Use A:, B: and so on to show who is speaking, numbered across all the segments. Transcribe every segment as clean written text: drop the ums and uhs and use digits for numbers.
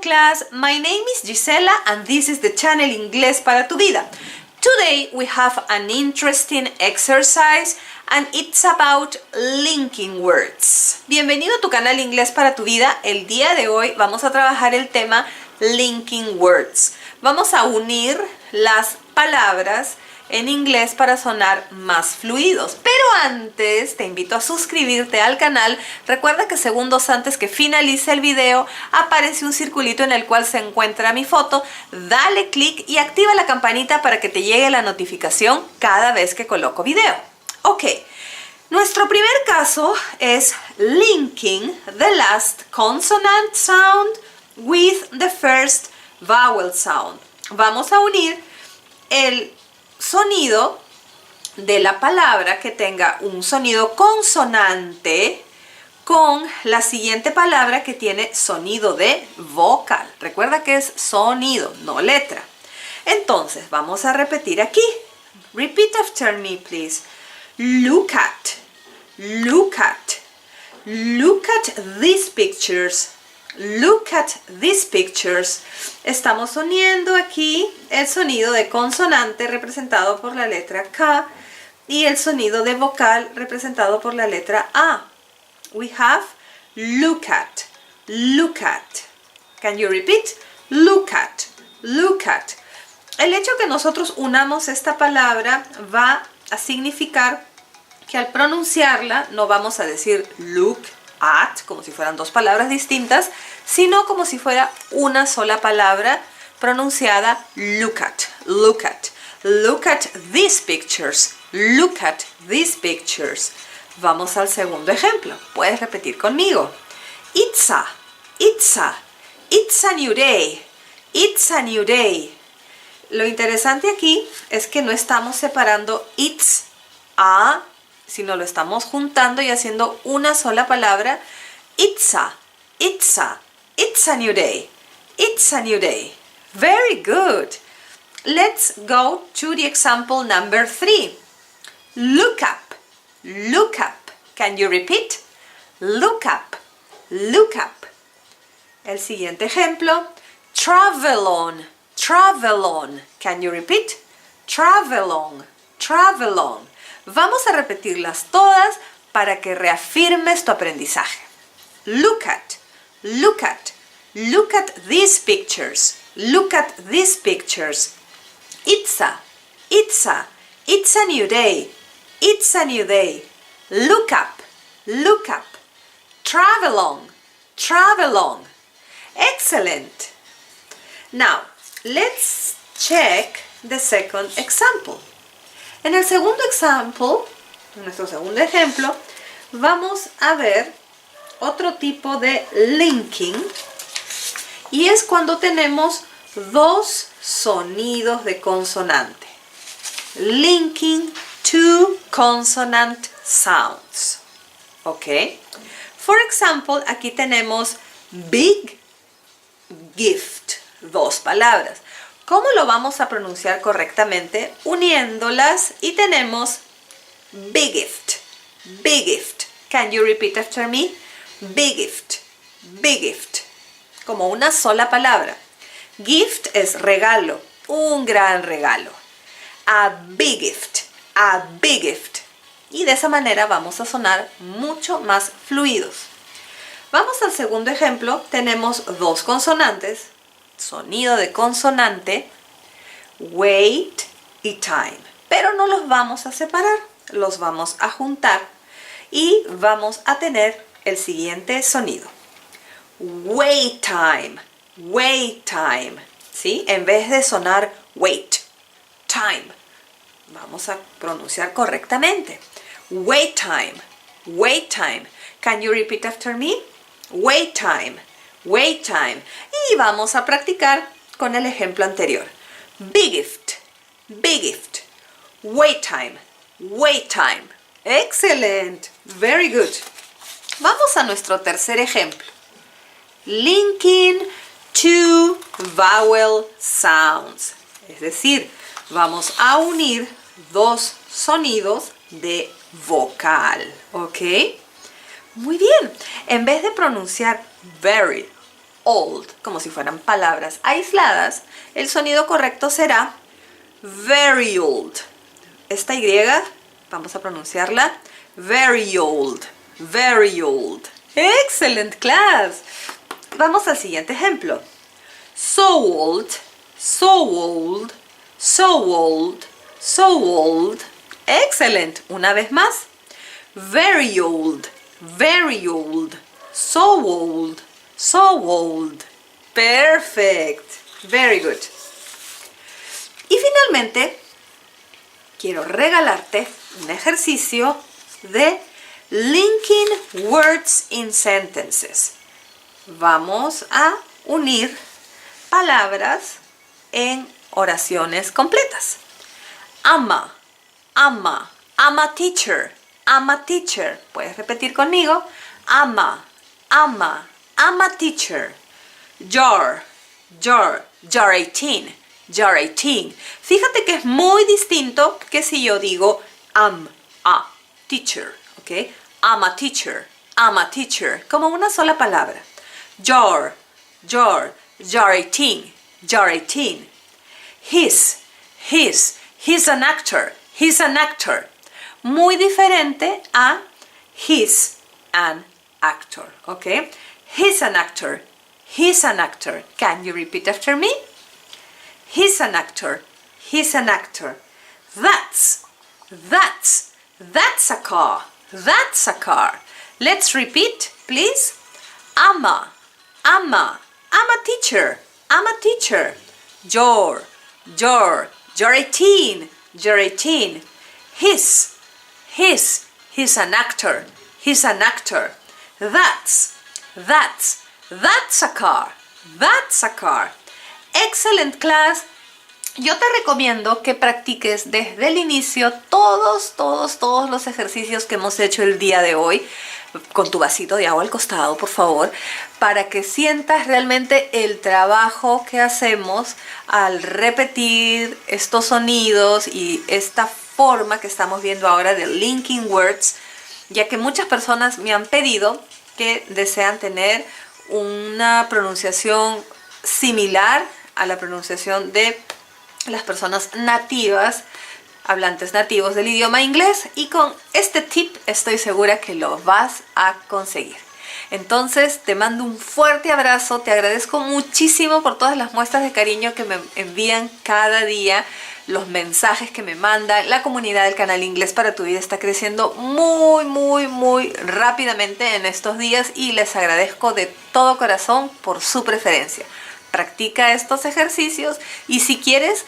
A: class. My name is Gisela and this is the channel Inglés para tu vida. Today we have an interesting exercise and it's about linking words. Bienvenido a tu canal Inglés para tu vida. El día de hoy vamos a trabajar el tema linking words. Vamos a unir las palabras en inglés para sonar más fluidos. Pero antes te invito a suscribirte al canal. Recuerda que segundos antes que finalice el video aparece un circulito en el cual se encuentra mi foto. Dale clic y activa la campanita para que te llegue la notificación cada vez que coloco video. Ok, nuestro primer caso es linking the last consonant sound with the first vowel sound. Vamos a unir el sonido de la palabra que tenga un sonido consonante con la siguiente palabra que tiene sonido de vocal. Recuerda que es sonido, no letra. Entonces, vamos a repetir aquí. Repeat after me, please. Look at, look at, look at these pictures. Look at these pictures. Estamos uniendo aquí el sonido de consonante representado por la letra K y el sonido de vocal representado por la letra A. We have look at, look at. Can you repeat? Look at, look at. El hecho que nosotros unamos esta palabra va a significar que al pronunciarla no vamos a decir look at, como si fueran dos palabras distintas, sino como si fuera una sola palabra pronunciada look at, look at, look at these pictures, look at these pictures. Vamos al segundo ejemplo. Puedes repetir conmigo. It's a, it's a, it's a new day, it's a new day. Lo interesante aquí es que no estamos separando it's a, sino lo estamos juntando y haciendo una sola palabra. It's a, it's a, it's a new day, it's a new day. Very good. Let's go to the example number 3. Look up, look up. Can you repeat? Look up, look up. El siguiente ejemplo. Travel on, travel on. Can you repeat? Travel on, travel on. Vamos a repetirlas todas para que reafirmes tu aprendizaje. Look at, look at, look at these pictures, look at these pictures. It's a, it's a, it's a new day, it's a new day. Look up, look up. Travel on, travel on. Excellent. Now, let's check the second example. En el segundo en nuestro segundo ejemplo, vamos a ver otro tipo de linking y es cuando tenemos dos sonidos de consonante. Linking two consonant sounds. Ok. For example, aquí tenemos big gift, dos palabras. ¿Cómo lo vamos a pronunciar correctamente? Uniéndolas y tenemos big gift, big gift. Can you repeat after me? Big gift, big gift. Como una sola palabra. Gift es regalo, un gran regalo. A big gift, a big gift. Y de esa manera vamos a sonar mucho más fluidos. Vamos al segundo ejemplo. Tenemos dos consonantes. Sonido de consonante, wait y time. Pero no los vamos a separar, los vamos a juntar y vamos a tener el siguiente sonido. Wait time, wait time. ¿Sí? En vez de sonar wait, time. Vamos a pronunciar correctamente. Wait time, wait time. Can you repeat after me? Wait time. Wait time. Y vamos a practicar con el ejemplo anterior. Big gift, big gift. Wait time, wait time. Excellent. Very good. Vamos a nuestro tercer ejemplo. Linking two vowel sounds. Es decir, vamos a unir dos sonidos de vocal. ¿Ok? Muy bien. En vez de pronunciar very old, como si fueran palabras aisladas, el sonido correcto será very old. Esta Y, vamos a pronunciarla, very old, very old. Excellent class. Vamos al siguiente ejemplo. So old, so old, so old, so old. Excellent. Una vez más. Very old, very old, so old, so old. Perfect. Very good. Y finalmente, quiero regalarte un ejercicio de linking words in sentences. Vamos a unir palabras en oraciones completas. Ama, ama, ama teacher, ama teacher. Puedes repetir conmigo. Ama, ama, ama teacher. Jar, jar, jar 18, jar 18. Fíjate que es muy distinto que si yo digo am a teacher, ¿ok? Ama teacher, ama teacher, como una sola palabra. Jar, jar, jar 18, jar 18. He's an actor, he's an actor. Muy diferente a he's an actor, ¿ok? He's an actor, he's an actor. Can you repeat after me? He's an actor, he's an actor. That's a car, that's a car. Let's repeat, please. Ama, ama, ama teacher, ama teacher. Jar, jar, jar 18, jar 18. He's an actor, he's an actor. That's a car, that's a car. Excellent class. Yo te recomiendo que practiques desde el inicio todos los ejercicios que hemos hecho el día de hoy, con tu vasito de agua al costado, por favor, para que sientas realmente el trabajo que hacemos al repetir estos sonidos y esta forma que estamos viendo ahora de linking words, ya que muchas personas me han pedido que desean tener una pronunciación similar a la pronunciación de las personas nativas, hablantes nativos del idioma inglés, y con este tip estoy segura que lo vas a conseguir. Entonces te mando un fuerte abrazo, te agradezco muchísimo por todas las muestras de cariño que me envían cada día, los mensajes que me mandan. La comunidad del canal Inglés para tu Vida está creciendo muy rápidamente en estos días y les agradezco de todo corazón por su preferencia. Practica estos ejercicios y si quieres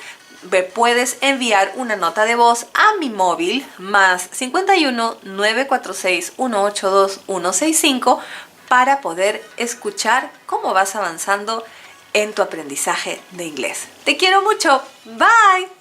A: me puedes enviar una nota de voz a mi móvil más 51 946 182 165 para poder escuchar cómo vas avanzando en tu aprendizaje de inglés. Te quiero mucho. Bye.